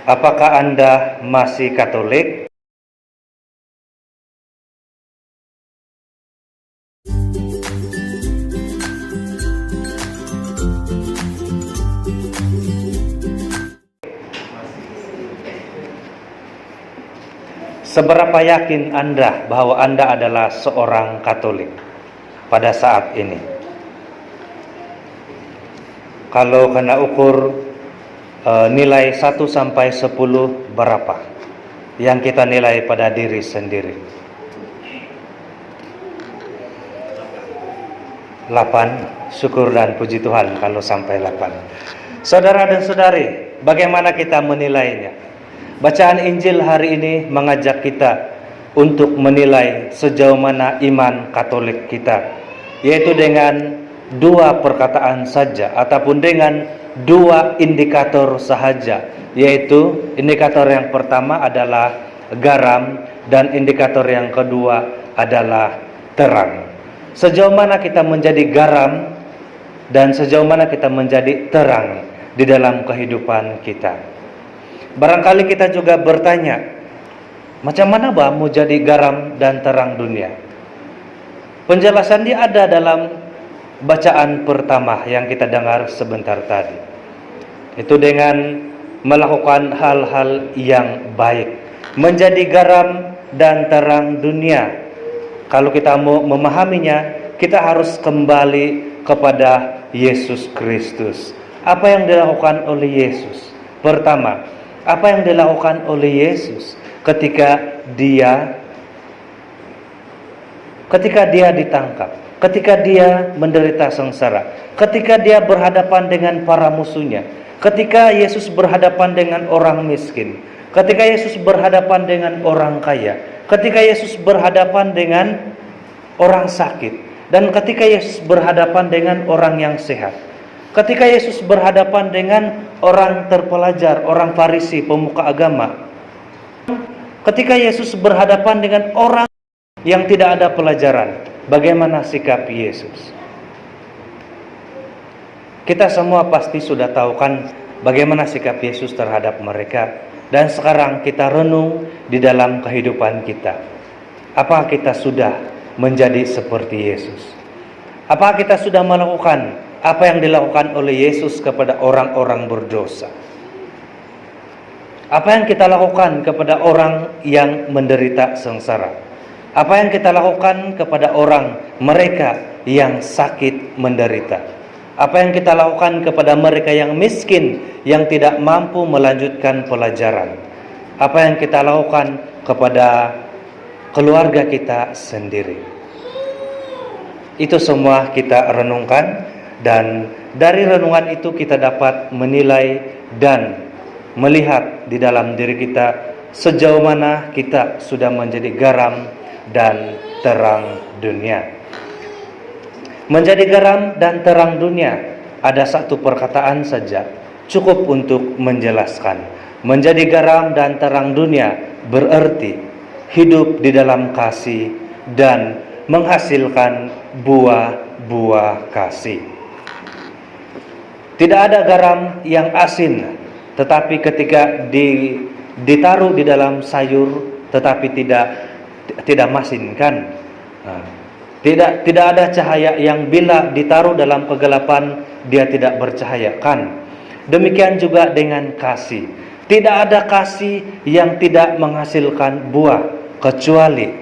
Apakah Anda masih Katolik? Seberapa yakin Anda bahwa Anda adalah seorang Katolik pada saat ini? Kalau kena ukur nilai 1 sampai 10 berapa yang kita nilai pada diri sendiri? 8. Syukur dan puji Tuhan kalau sampai 8. Saudara dan saudari, bagaimana kita menilainya? Bacaan Injil hari ini mengajak kita untuk menilai sejauh mana iman Katolik kita, yaitu dengan 2 perkataan saja ataupun dengan 2 indikator sahaja, yaitu indikator yang pertama adalah garam dan indikator yang kedua adalah terang. Sejauh mana kita menjadi garam dan sejauh mana kita menjadi terang di dalam kehidupan kita. Barangkali kita juga bertanya, macam mana mau jadi garam dan terang dunia? Penjelasannya ada dalam bacaan pertama yang kita dengar sebentar tadi. Itu dengan melakukan hal-hal yang baik, menjadi garam dan terang dunia. Kalau kita mau memahaminya, kita harus kembali kepada Yesus Kristus. Apa yang dilakukan oleh Yesus? Pertama, apa yang dilakukan oleh Yesus ketika dia ditangkap, ketika dia menderita sengsara, ketika dia berhadapan dengan para musuhnya, ketika Yesus berhadapan dengan orang miskin, ketika Yesus berhadapan dengan orang kaya, ketika Yesus berhadapan dengan orang sakit, dan ketika Yesus berhadapan dengan orang yang sehat, ketika Yesus berhadapan dengan orang terpelajar, orang Farisi, pemuka agama, ketika Yesus berhadapan dengan orang yang tidak ada pelajaran, bagaimana sikap Yesus? Kita semua pasti sudah tahu kan bagaimana sikap Yesus terhadap mereka. Dan sekarang kita renung di dalam kehidupan kita. Apakah kita sudah menjadi seperti Yesus? Apakah kita sudah melakukan apa yang dilakukan oleh Yesus kepada orang-orang berdosa? Apa yang kita lakukan kepada orang yang menderita sengsara? Apa yang kita lakukan kepada orang mereka yang sakit menderita? Apa yang kita lakukan kepada mereka yang miskin, yang tidak mampu melanjutkan pelajaran? Apa yang kita lakukan kepada keluarga kita sendiri? Itu semua kita renungkan. Dan dari renungan itu kita dapat menilai dan melihat di dalam diri kita sejauh mana kita sudah menjadi garam dan terang dunia. Menjadi garam dan terang dunia, ada satu perkataan saja cukup untuk menjelaskan. Menjadi garam dan terang dunia berarti hidup di dalam kasih dan menghasilkan buah-buah kasih. Tidak ada garam yang asin, tetapi ketika ditaruh di dalam sayur, tetapi tidak masin kan? Tidak ada cahaya yang bila ditaruh dalam kegelapan dia tidak bercahaya kan? Demikian juga dengan kasih. Tidak ada kasih yang tidak menghasilkan buah kecuali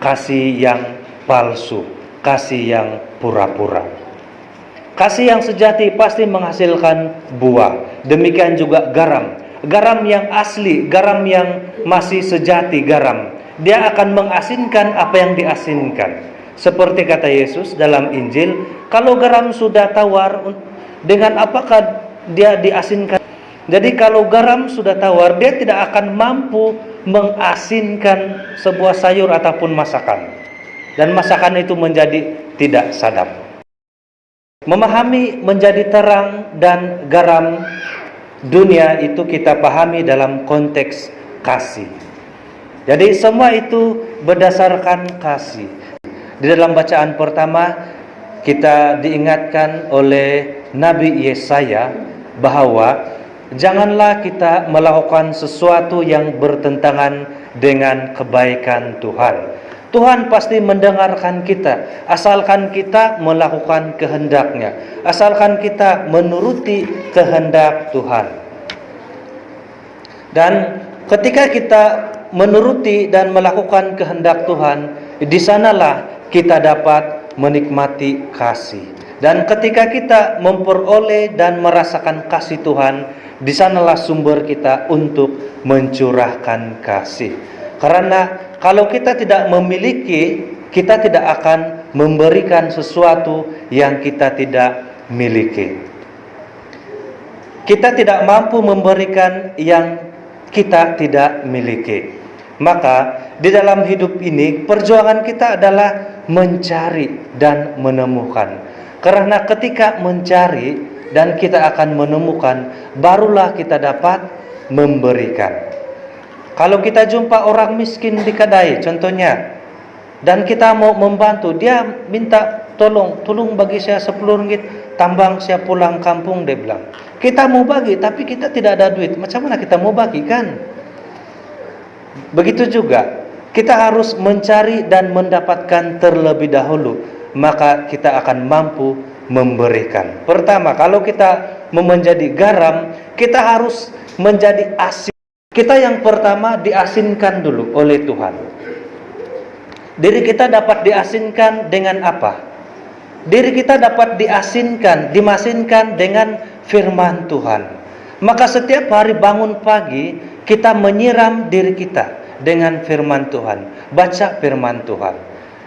kasih yang palsu, kasih yang pura-pura. Kasih yang sejati pasti menghasilkan buah. Demikian juga garam. Garam yang asli, garam yang masih sejati garam, dia akan mengasinkan apa yang diasinkan. Seperti kata Yesus dalam Injil, kalau garam sudah tawar, dengan apakah dia diasinkan? Jadi kalau garam sudah tawar, dia tidak akan mampu mengasinkan sebuah sayur ataupun masakan. Dan masakan itu menjadi tidak sadap. Memahami menjadi terang dan garam dunia itu kita pahami dalam konteks kasih. Jadi semua itu berdasarkan kasih. Di dalam bacaan pertama kita diingatkan oleh Nabi Yesaya bahwa Janganlah kita melakukan sesuatu yang bertentangan dengan kebaikan Tuhan. Tuhan pasti mendengarkan kita, asalkan kita melakukan kehendak-Nya, asalkan kita menuruti kehendak Tuhan. Dan ketika kita menuruti dan melakukan kehendak Tuhan, di sanalah kita dapat menikmati kasih. Dan ketika kita memperoleh dan merasakan kasih Tuhan, di sanalah sumber kita untuk mencurahkan kasih. Karena kalau kita tidak memiliki, kita tidak akan memberikan sesuatu yang kita tidak miliki. Kita tidak mampu memberikan yang kita tidak miliki. Maka di dalam hidup ini perjuangan kita adalah mencari dan menemukan. Karena ketika mencari dan kita akan menemukan, barulah kita dapat memberikan. Kalau kita jumpa orang miskin di kedai contohnya, dan kita mau membantu, dia minta tolong bagi saya 10 ringgit, tambang saya pulang kampung, dia bilang. Kita mau bagi tapi kita tidak ada duit, macam mana kita mau bagi kan? Begitu juga kita harus mencari dan mendapatkan terlebih dahulu, maka kita akan mampu memberikan. Pertama, kalau kita mau menjadi garam, kita harus menjadi asin. Kita yang pertama diasinkan dulu oleh Tuhan. Diri kita dapat diasinkan dengan apa? Diri kita dapat dimasinkan dengan firman Tuhan. Maka setiap hari bangun pagi, kita menyiram diri kita dengan firman Tuhan, baca firman Tuhan.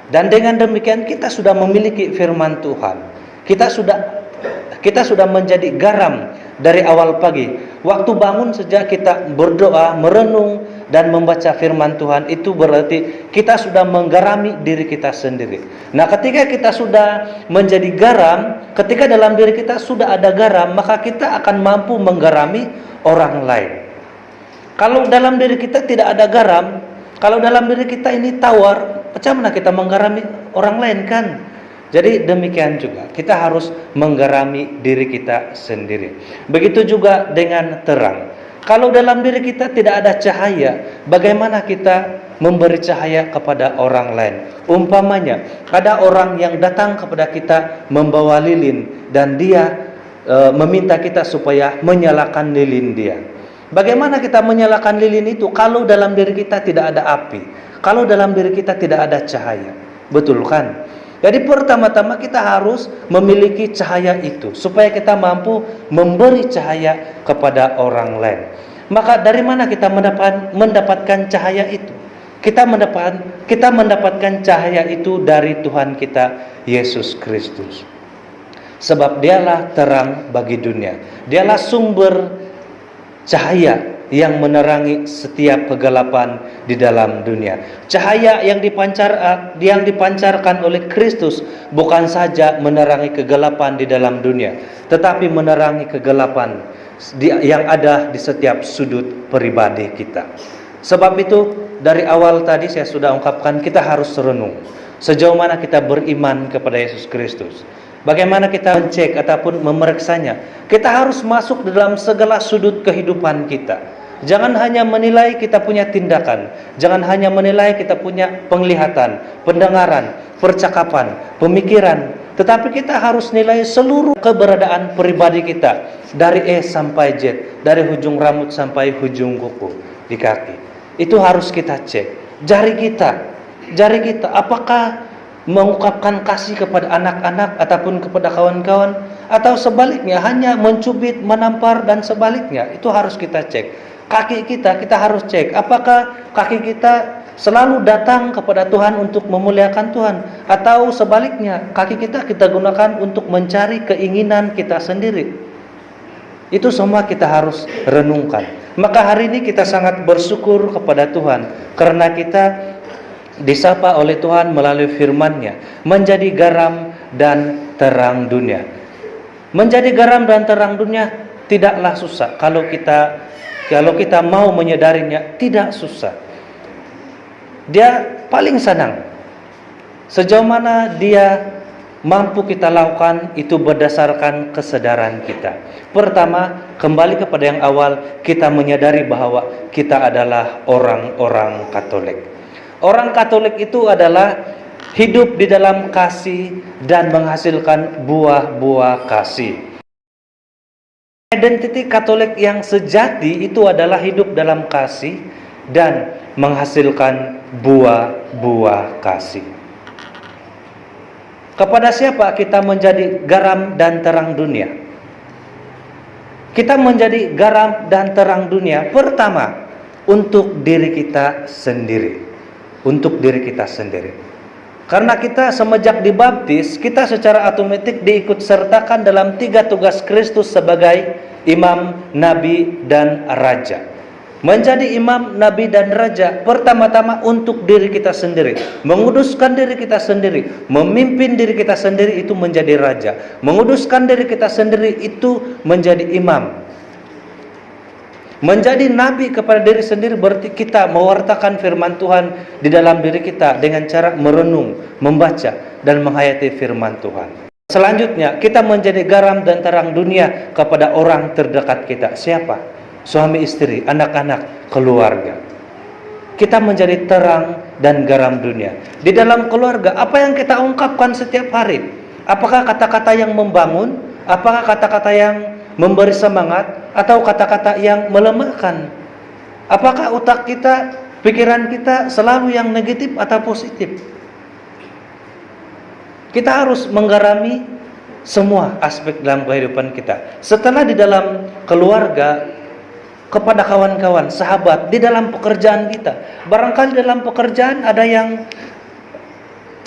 Dan dengan demikian kita sudah memiliki firman Tuhan. Kita sudah menjadi garam dari awal pagi. Waktu bangun sejak kita berdoa, merenung dan membaca firman Tuhan, itu berarti kita sudah menggarami diri kita sendiri. Nah, ketika kita sudah menjadi garam, ketika dalam diri kita sudah ada garam, maka kita akan mampu menggarami orang lain. Kalau dalam diri kita tidak ada garam, kalau dalam diri kita ini tawar, macam mana kita menggarami orang lain kan? Jadi demikian juga kita harus menggarami diri kita sendiri. Begitu juga dengan terang. Kalau dalam diri kita tidak ada cahaya, bagaimana kita memberi cahaya kepada orang lain? Umpamanya ada orang yang datang kepada kita membawa lilin dan dia meminta kita supaya menyalakan lilin dia. Bagaimana kita menyalakan lilin itu kalau dalam diri kita tidak ada api? Kalau dalam diri kita tidak ada cahaya? Betul kan? Jadi pertama-tama kita harus memiliki cahaya itu supaya kita mampu memberi cahaya kepada orang lain. Maka dari mana kita mendapatkan cahaya itu? Kita mendapatkan cahaya itu dari Tuhan kita Yesus Kristus. Sebab dialah terang bagi dunia. Dialah sumber cahaya yang menerangi setiap kegelapan di dalam dunia. Cahaya yang dipancarkan oleh Kristus bukan saja menerangi kegelapan di dalam dunia, tetapi menerangi kegelapan yang ada di setiap sudut pribadi kita. Sebab itu dari awal tadi saya sudah ungkapkan, kita harus renung sejauh mana kita beriman kepada Yesus Kristus. Bagaimana kita mencek ataupun memeriksanya? Kita harus masuk dalam segala sudut kehidupan kita. Jangan hanya menilai kita punya tindakan, jangan hanya menilai kita punya penglihatan, pendengaran, percakapan, pemikiran, tetapi kita harus nilai seluruh keberadaan pribadi kita, dari E sampai Z, dari ujung rambut sampai ujung kuku di kaki. Itu harus kita cek. Jari kita apakah mengungkapkan kasih kepada anak-anak ataupun kepada kawan-kawan, atau sebaliknya hanya mencubit, menampar dan sebaliknya. Itu harus kita cek. Kaki kita harus cek, apakah kaki kita selalu datang kepada Tuhan untuk memuliakan Tuhan, atau sebaliknya kaki kita gunakan untuk mencari keinginan kita sendiri. Itu semua kita harus renungkan. Maka hari ini kita sangat bersyukur kepada Tuhan karena kita disapa oleh Tuhan melalui firman-Nya menjadi garam dan terang dunia. Menjadi garam dan terang dunia tidaklah susah. Kalau kita mau menyadarinya, tidak susah. Dia paling senang sejauh mana dia mampu kita lakukan itu berdasarkan kesadaran kita. Pertama, kembali kepada yang awal, kita menyadari bahwa kita adalah orang-orang Katolik. Orang Katolik itu adalah hidup di dalam kasih dan menghasilkan buah-buah kasih. Identiti Katolik yang sejati itu adalah hidup dalam kasih dan menghasilkan buah-buah kasih. Kepada siapa kita menjadi garam dan terang dunia? Kita menjadi garam dan terang dunia pertama untuk diri kita sendiri. Untuk diri kita sendiri. Karena kita semenjak dibaptis, kita secara otomatis diikut sertakan dalam 3 tugas Kristus sebagai imam, nabi, dan raja. Menjadi imam, nabi, dan raja pertama-tama untuk diri kita sendiri, menguduskan diri kita sendiri, memimpin diri kita sendiri itu menjadi raja, menguduskan diri kita sendiri itu menjadi imam. Menjadi nabi kepada diri sendiri berarti kita mewartakan firman Tuhan di dalam diri kita dengan cara merenung, membaca, dan menghayati firman Tuhan. Selanjutnya, kita menjadi garam dan terang dunia kepada orang terdekat kita. Siapa? Suami istri, anak-anak, keluarga. Kita menjadi terang dan garam dunia. Di dalam keluarga, apa yang kita ungkapkan setiap hari? Apakah kata-kata yang membangun? Apakah kata-kata yang memberi semangat? Atau kata-kata yang melemahkan? Apakah otak kita, pikiran kita selalu yang negatif atau positif? Kita harus menggarami semua aspek dalam kehidupan kita. Setelah di dalam keluarga, kepada kawan-kawan, sahabat, di dalam pekerjaan kita. Barangkali dalam pekerjaan ada yang,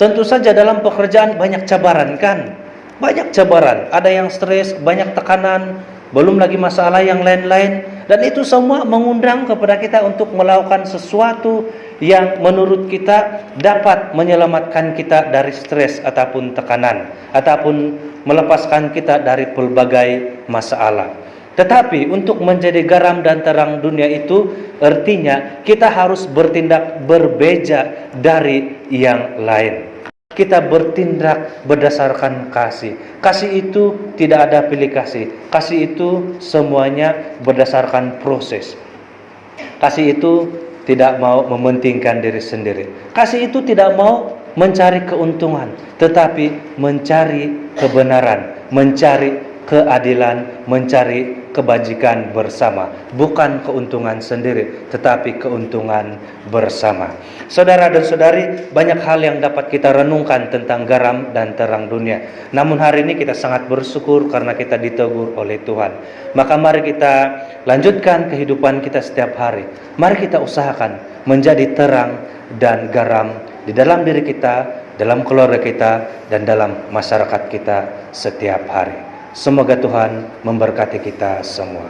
tentu saja dalam pekerjaan banyak cabaran kan? Banyak cabaran, ada yang stres, banyak tekanan, belum lagi masalah yang lain-lain. Dan itu semua mengundang kepada kita untuk melakukan sesuatu yang menurut kita dapat menyelamatkan kita dari stres ataupun tekanan, ataupun melepaskan kita dari pelbagai masalah. Tetapi untuk menjadi garam dan terang dunia itu artinya kita harus bertindak berbeda dari yang lain. Kita bertindak berdasarkan kasih. Kasih itu tidak ada pilih kasih. Kasih itu semuanya berdasarkan proses. Kasih itu tidak mau mementingkan diri sendiri. Kasih itu tidak mau mencari keuntungan, tetapi mencari kebenaran, mencari keadilan, mencari kebajikan bersama, bukan keuntungan sendiri, tetapi keuntungan bersama. Saudara dan saudari, banyak hal yang dapat kita renungkan tentang garam dan terang dunia. Namun hari ini kita sangat bersyukur karena kita ditegur oleh Tuhan. Maka mari kita lanjutkan kehidupan kita setiap hari. Mari kita usahakan menjadi terang dan garam di dalam diri kita, dalam keluarga kita, dan dalam masyarakat kita setiap hari. Semoga Tuhan memberkati kita semua.